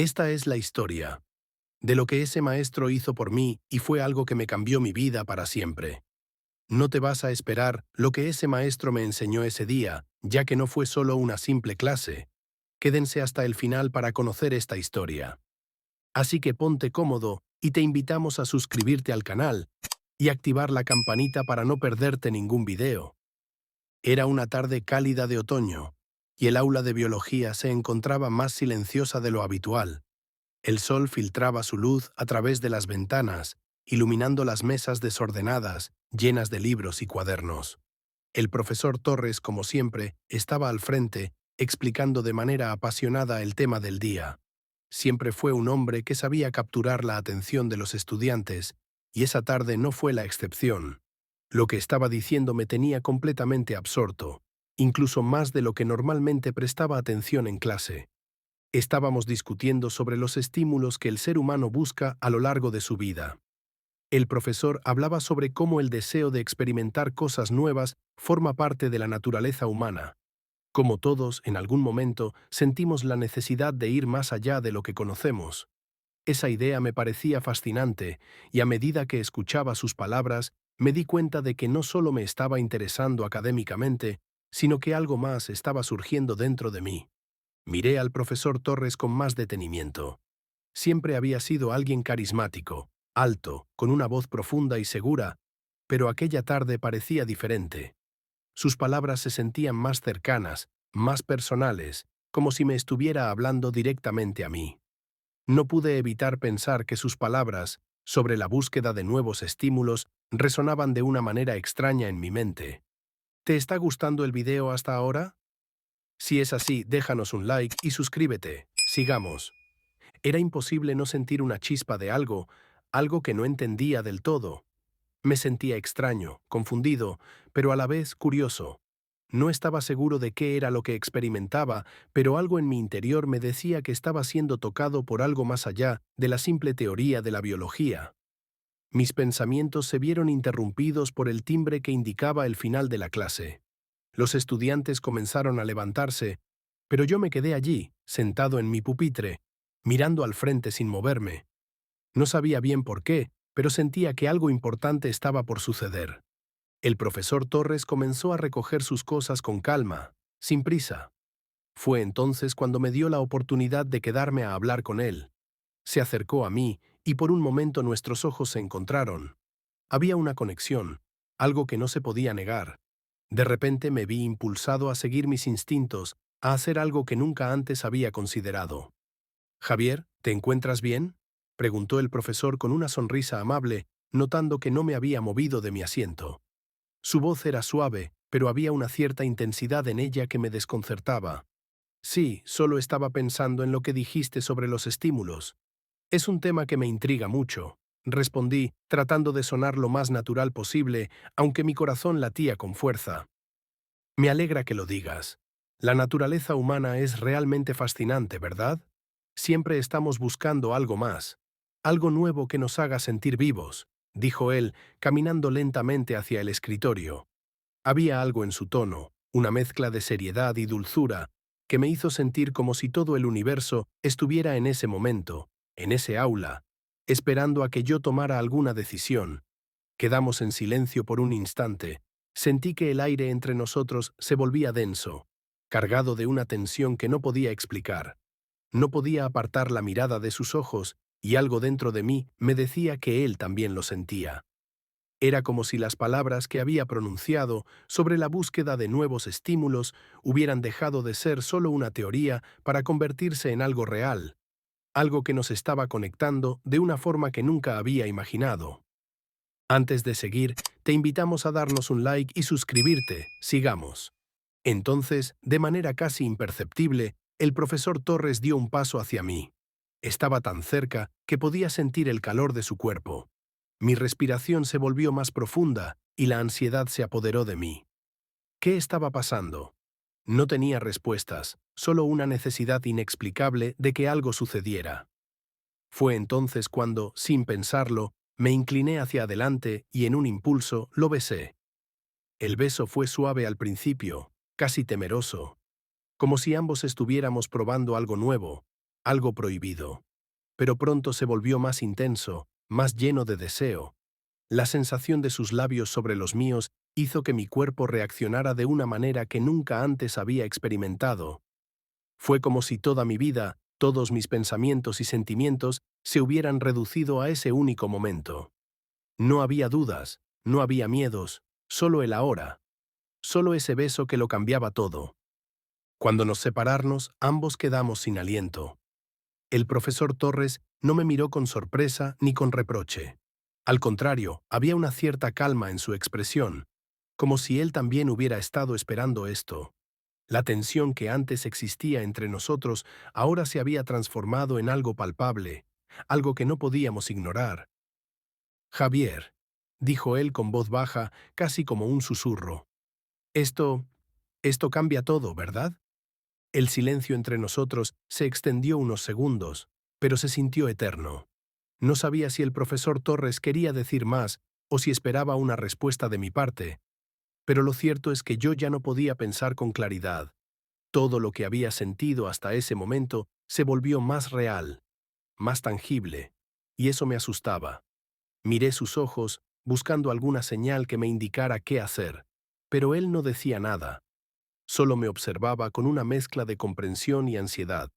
Esta es la historia de lo que ese maestro hizo por mí y fue algo que me cambió mi vida para siempre. No te vas a esperar lo que ese maestro me enseñó ese día, ya que no fue solo una simple clase. Quédense hasta el final para conocer esta historia. Así que ponte cómodo y te invitamos a suscribirte al canal y activar la campanita para no perderte ningún video. Era una tarde cálida de otoño, y el aula de biología se encontraba más silenciosa de lo habitual. El sol filtraba su luz a través de las ventanas, iluminando las mesas desordenadas, llenas de libros y cuadernos. El profesor Torres, como siempre, estaba al frente, explicando de manera apasionada el tema del día. Siempre fue un hombre que sabía capturar la atención de los estudiantes, y esa tarde no fue la excepción. Lo que estaba diciendo me tenía completamente absorto, incluso más de lo que normalmente prestaba atención en clase. Estábamos discutiendo sobre los estímulos que el ser humano busca a lo largo de su vida. El profesor hablaba sobre cómo el deseo de experimentar cosas nuevas forma parte de la naturaleza humana. Como todos, en algún momento, sentimos la necesidad de ir más allá de lo que conocemos. Esa idea me parecía fascinante, y a medida que escuchaba sus palabras, me di cuenta de que no solo me estaba interesando académicamente, sino que algo más estaba surgiendo dentro de mí. Miré al profesor Torres con más detenimiento. Siempre había sido alguien carismático, alto, con una voz profunda y segura, pero aquella tarde parecía diferente. Sus palabras se sentían más cercanas, más personales, como si me estuviera hablando directamente a mí. No pude evitar pensar que sus palabras, sobre la búsqueda de nuevos estímulos, resonaban de una manera extraña en mi mente. ¿Te está gustando el video hasta ahora? Si es así, déjanos un like y suscríbete. Sigamos. Era imposible no sentir una chispa de algo, algo que no entendía del todo. Me sentía extraño, confundido, pero a la vez curioso. No estaba seguro de qué era lo que experimentaba, pero algo en mi interior me decía que estaba siendo tocado por algo más allá de la simple teoría de la biología. Mis pensamientos se vieron interrumpidos por el timbre que indicaba el final de la clase. Los estudiantes comenzaron a levantarse, pero yo me quedé allí, sentado en mi pupitre, mirando al frente sin moverme. No sabía bien por qué, pero sentía que algo importante estaba por suceder. El profesor Torres comenzó a recoger sus cosas con calma, sin prisa. Fue entonces cuando me dio la oportunidad de quedarme a hablar con él. Se acercó a mí, y por un momento nuestros ojos se encontraron. Había una conexión, algo que no se podía negar. De repente me vi impulsado a seguir mis instintos, a hacer algo que nunca antes había considerado. «Javier, ¿te encuentras bien?», preguntó el profesor con una sonrisa amable, notando que no me había movido de mi asiento. Su voz era suave, pero había una cierta intensidad en ella que me desconcertaba. «Sí, solo estaba pensando en lo que dijiste sobre los estímulos. Es un tema que me intriga mucho», respondí, tratando de sonar lo más natural posible, aunque mi corazón latía con fuerza. «Me alegra que lo digas. La naturaleza humana es realmente fascinante, ¿verdad? Siempre estamos buscando algo más, algo nuevo que nos haga sentir vivos», dijo él, caminando lentamente hacia el escritorio. Había algo en su tono, una mezcla de seriedad y dulzura, que me hizo sentir como si todo el universo estuviera en ese momento, en ese aula, esperando a que yo tomara alguna decisión. Quedamos en silencio por un instante. Sentí que el aire entre nosotros se volvía denso, cargado de una tensión que no podía explicar. No podía apartar la mirada de sus ojos, y algo dentro de mí me decía que él también lo sentía. Era como si las palabras que había pronunciado sobre la búsqueda de nuevos estímulos hubieran dejado de ser solo una teoría para convertirse en algo real, algo que nos estaba conectando de una forma que nunca había imaginado. Antes de seguir, te invitamos a darnos un like y suscribirte. Sigamos. Entonces, de manera casi imperceptible, el profesor Torres dio un paso hacia mí. Estaba tan cerca que podía sentir el calor de su cuerpo. Mi respiración se volvió más profunda y la ansiedad se apoderó de mí. ¿Qué estaba pasando? No tenía respuestas, solo una necesidad inexplicable de que algo sucediera. Fue entonces cuando, sin pensarlo, me incliné hacia adelante y en un impulso lo besé. El beso fue suave al principio, casi temeroso, como si ambos estuviéramos probando algo nuevo, algo prohibido. Pero pronto se volvió más intenso, más lleno de deseo. La sensación de sus labios sobre los míos hizo que mi cuerpo reaccionara de una manera que nunca antes había experimentado. Fue como si toda mi vida, todos mis pensamientos y sentimientos se hubieran reducido a ese único momento. No había dudas, no había miedos, solo el ahora, solo ese beso que lo cambiaba todo. Cuando nos separamos, ambos quedamos sin aliento. El profesor Torres no me miró con sorpresa ni con reproche. Al contrario, había una cierta calma en su expresión, como si él también hubiera estado esperando esto. La tensión que antes existía entre nosotros ahora se había transformado en algo palpable, algo que no podíamos ignorar. Javier, dijo él con voz baja, casi como un susurro. Esto, esto cambia todo, ¿verdad? El silencio entre nosotros se extendió unos segundos, pero se sintió eterno. No sabía si el profesor Torres quería decir más o si esperaba una respuesta de mi parte, pero lo cierto es que yo ya no podía pensar con claridad. Todo lo que había sentido hasta ese momento se volvió más real, más tangible, y eso me asustaba. Miré sus ojos, buscando alguna señal que me indicara qué hacer, pero él no decía nada. Solo me observaba con una mezcla de comprensión y ansiedad.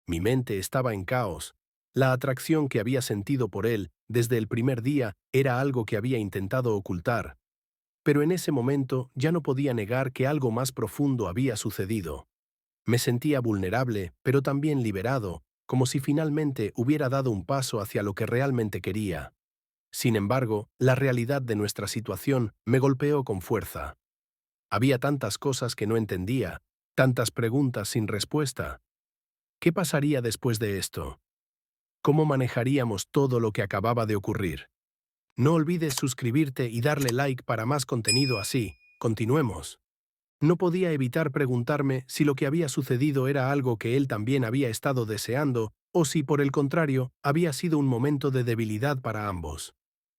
Mi mente estaba en caos. La atracción que había sentido por él desde el primer día era algo que había intentado ocultar, pero en ese momento ya no podía negar que algo más profundo había sucedido. Me sentía vulnerable, pero también liberado, como si finalmente hubiera dado un paso hacia lo que realmente quería. Sin embargo, la realidad de nuestra situación me golpeó con fuerza. Había tantas cosas que no entendía, tantas preguntas sin respuesta. ¿Qué pasaría después de esto? ¿Cómo manejaríamos todo lo que acababa de ocurrir? No olvides suscribirte y darle like para más contenido así. Continuemos. No podía evitar preguntarme si lo que había sucedido era algo que él también había estado deseando o si, por el contrario, había sido un momento de debilidad para ambos.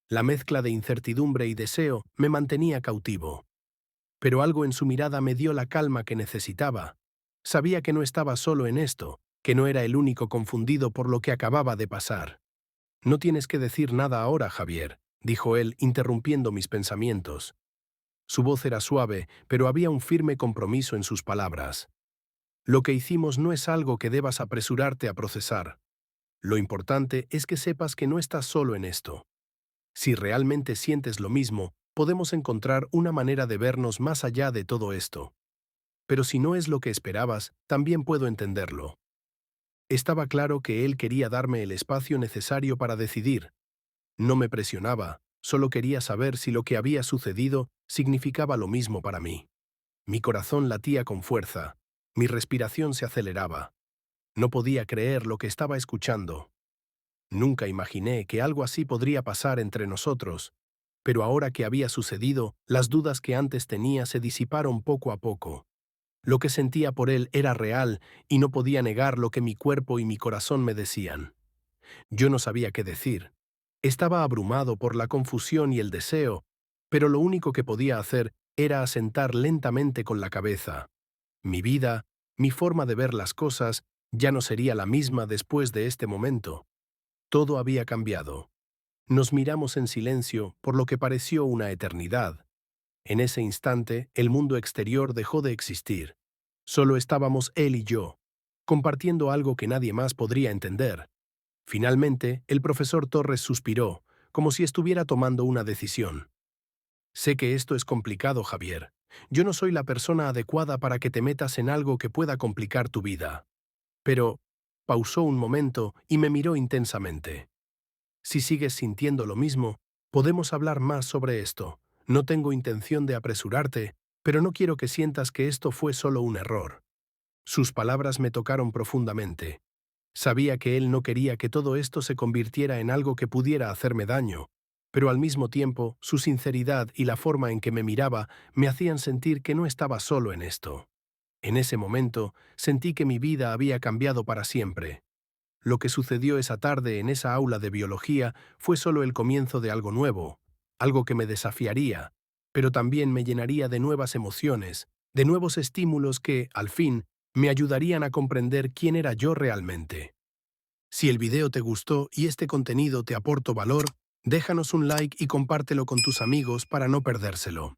La mezcla de incertidumbre y deseo me mantenía cautivo. Pero algo en su mirada me dio la calma que necesitaba. Sabía que no estaba solo en esto, que no era el único confundido por lo que acababa de pasar. No tienes que decir nada ahora, Javier, dijo él, interrumpiendo mis pensamientos. Su voz era suave, pero había un firme compromiso en sus palabras. Lo que hicimos no es algo que debas apresurarte a procesar. Lo importante es que sepas que no estás solo en esto. Si realmente sientes lo mismo, podemos encontrar una manera de vernos más allá de todo esto. Pero si no es lo que esperabas, también puedo entenderlo. Estaba claro que él quería darme el espacio necesario para decidir. No me presionaba, solo quería saber si lo que había sucedido significaba lo mismo para mí. Mi corazón latía con fuerza, mi respiración se aceleraba. No podía creer lo que estaba escuchando. Nunca imaginé que algo así podría pasar entre nosotros, pero ahora que había sucedido, las dudas que antes tenía se disiparon poco a poco. Lo que sentía por él era real y no podía negar lo que mi cuerpo y mi corazón me decían. Yo no sabía qué decir. Estaba abrumado por la confusión y el deseo, pero lo único que podía hacer era asentar lentamente con la cabeza. Mi vida, mi forma de ver las cosas, ya no sería la misma después de este momento. Todo había cambiado. Nos miramos en silencio por lo que pareció una eternidad. En ese instante, el mundo exterior dejó de existir. Solo estábamos él y yo, compartiendo algo que nadie más podría entender. Finalmente, el profesor Torres suspiró, como si estuviera tomando una decisión. Sé que esto es complicado, Javier. Yo no soy la persona adecuada para que te metas en algo que pueda complicar tu vida. Pero, pausó un momento y me miró intensamente. Si sigues sintiendo lo mismo, podemos hablar más sobre esto. No tengo intención de apresurarte, pero no quiero que sientas que esto fue solo un error. Sus palabras me tocaron profundamente. Sabía que él no quería que todo esto se convirtiera en algo que pudiera hacerme daño, pero al mismo tiempo, su sinceridad y la forma en que me miraba me hacían sentir que no estaba solo en esto. En ese momento, sentí que mi vida había cambiado para siempre. Lo que sucedió esa tarde en esa aula de biología fue solo el comienzo de algo nuevo, algo que me desafiaría, pero también me llenaría de nuevas emociones, de nuevos estímulos que, al fin, me ayudarían a comprender quién era yo realmente. Si el video te gustó y este contenido te aportó valor, déjanos un like y compártelo con tus amigos para no perdérselo.